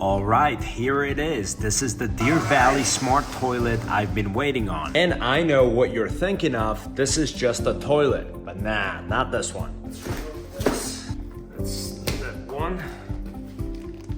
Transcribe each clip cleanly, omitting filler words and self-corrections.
All right, here it is. This is the DeerValley smart toilet I've been waiting on. And I know what you're thinking of. This is just a toilet, but nah, not this one. Let's snap one.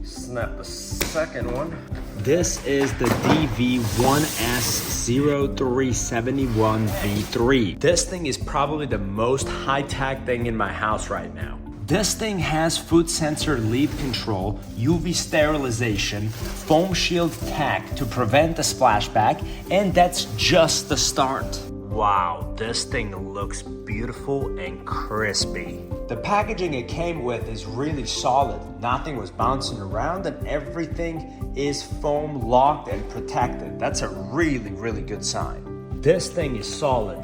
Snap the second one. This is the DV-1S0371-V3. This thing is probably the most high-tech thing in my house right now. This thing has food sensor lead control, UV sterilization, foam shield tech to prevent the splashback, and that's just the start. Wow, this thing looks beautiful and crispy. The packaging it came with is really solid. Nothing was bouncing around and everything is foam locked and protected. That's a really good sign. This thing is solid.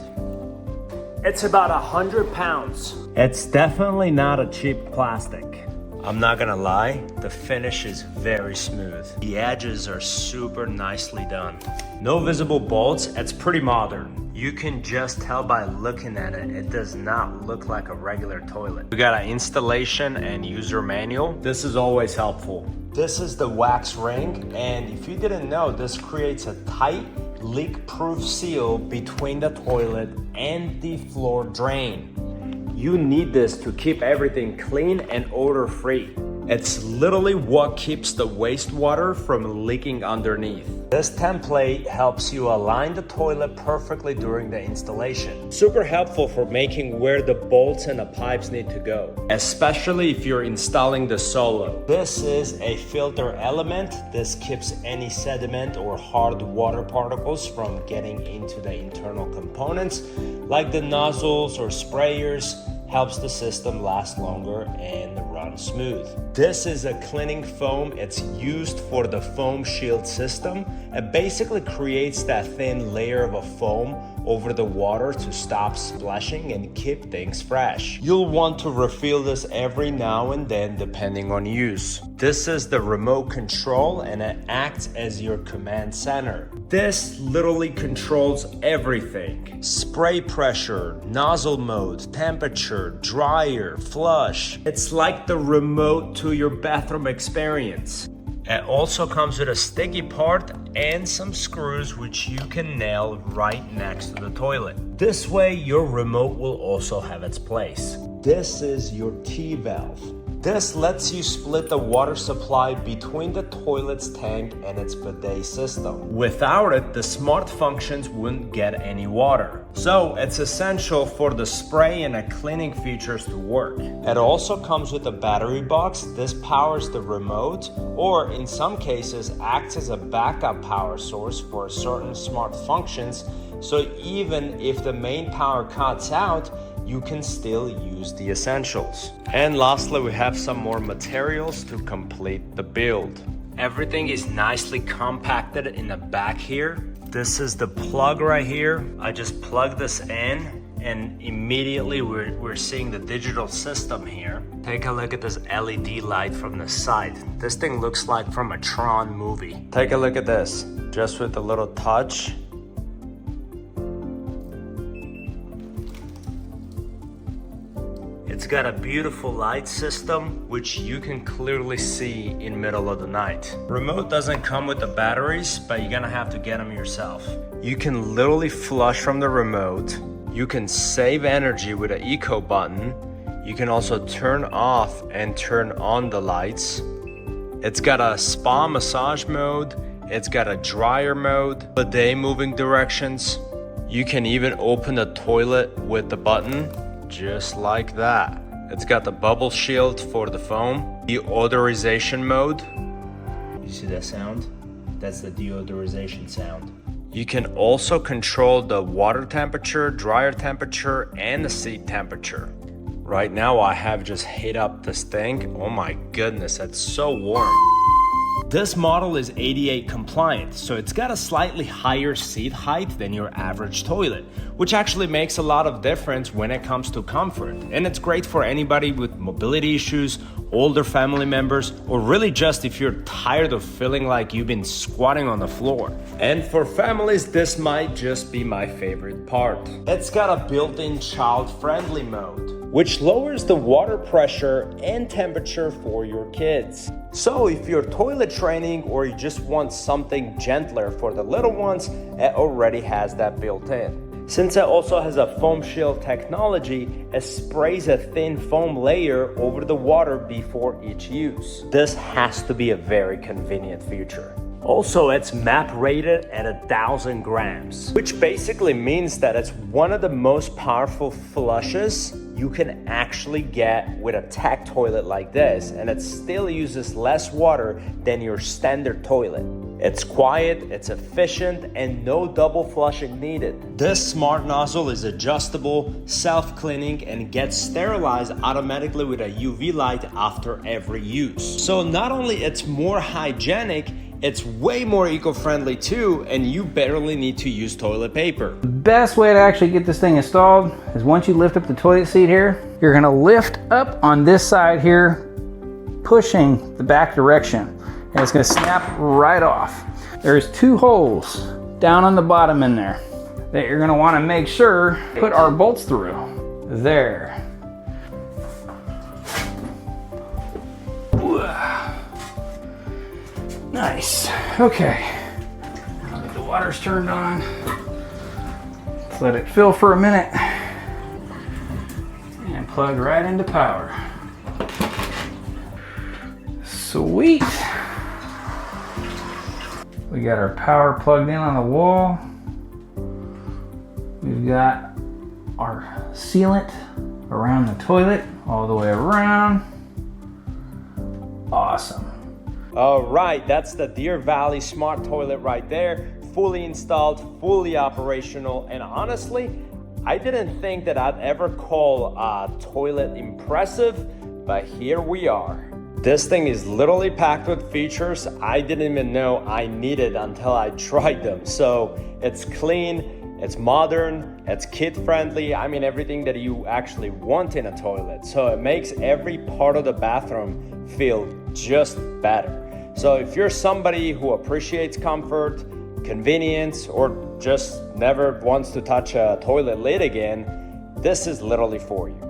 It's about 100 pounds. It's definitely not a cheap plastic. I'm not gonna lie, the finish is very smooth. The edges are super nicely done. No visible bolts, it's pretty modern. You can just tell by looking at it, it does not look like a regular toilet. We got an installation and user manual. This is always helpful. This is the wax ring, and if you didn't know, this creates a tight, leak-proof seal between the toilet and the floor drain. You need this to keep everything clean and odor-free. It's literally what keeps the wastewater from leaking underneath. This template helps you align the toilet perfectly during the installation. Super helpful for making where the bolts and the pipes need to go, especially if you're installing the solo. This is a filter element. This keeps any sediment or hard water particles from getting into the internal components, like the nozzles or sprayers. Helps the system last longer and run smooth. This is a cleaning foam. It's used for the foam shield system. It basically creates that thin layer of a foam over the water to stop splashing and keep things fresh. You'll want to refill this every now and then depending on use. This is the remote control and it acts as your command center. This literally controls everything. Spray pressure, nozzle mode, temperature, dryer, flush. It's like the remote to your bathroom experience. It also comes with a sticky part and some screws which you can nail right next to the toilet. This way your remote will also have its place. This is your T-valve. This lets you split the water supply between the toilet's tank and its bidet system. Without it, the smart functions wouldn't get any water. So it's essential for the spray and cleaning features to work. It also comes with a battery box. This powers the remote, or in some cases acts as a backup power source for certain smart functions. So even if the main power cuts out, you can still use the essentials. And lastly, we have some more materials to complete the build. Everything is nicely compacted in the back here. This is the plug right here. I just plug this in and immediately we're seeing the digital system here. Take a look at this LED light from the side. This thing looks like from a Tron movie. Take a look at this, just with a little touch. It's got a beautiful light system, which you can clearly see in middle of the night. Remote doesn't come with the batteries, but you're gonna have to get them yourself. You can literally flush from the remote. You can save energy with an eco button. You can also turn off and turn on the lights. It's got a spa massage mode. It's got a dryer mode, bidet moving directions. You can even open the toilet with the button. Just like that. It's got the bubble shield for the foam. Deodorization mode. You see that sound? That's the deodorization sound. You can also control the water temperature, dryer temperature, and the seat temperature. Right now I have just heat up this thing. Oh my goodness, that's so warm. This model is ADA compliant, so it's got a slightly higher seat height than your average toilet, which actually makes a lot of difference when it comes to comfort. And it's great for anybody with mobility issues, older family members, or really just if you're tired of feeling like you've been squatting on the floor. And for families, this might just be my favorite part. It's got a built-in child-friendly mode, which lowers the water pressure and temperature for your kids. So if you're toilet training or you just want something gentler for the little ones, it already has that built in. Since it also has a foam shield technology, it sprays a thin foam layer over the water before each use. This has to be a very convenient feature. Also, it's MAP rated at 1,000 grams, which basically means that it's one of the most powerful flushes you can actually get with a tech toilet like this, and it still uses less water than your standard toilet. It's quiet, it's efficient, and no double flushing needed. This smart nozzle is adjustable, self-cleaning, and gets sterilized automatically with a UV light after every use. So not only it's more hygienic, it's way more eco-friendly too, and you barely need to use toilet paper. The best way to actually get this thing installed is once you lift up the toilet seat here, you're gonna lift up on this side here, pushing the back direction, and it's gonna snap right off. There's 2 holes down on the bottom in there that you're gonna wanna make sure put our bolts through. There. Nice. Okay. Now that the water's turned on, let's let it fill for a minute and plug right into power. Sweet. We got our power plugged in on the wall. We've got our sealant around the toilet all the way around. Awesome. All right, that's the DeerValley smart toilet right there, fully installed, fully operational, and honestly, I didn't think that I'd ever call a toilet impressive, but here we are. This thing is literally packed with features I didn't even know I needed until I tried them. So it's clean, it's modern, it's kid-friendly, I mean everything that you actually want in a toilet. So it makes every part of the bathroom feel just better. So if you're somebody who appreciates comfort, convenience, or just never wants to touch a toilet lid again, this is literally for you.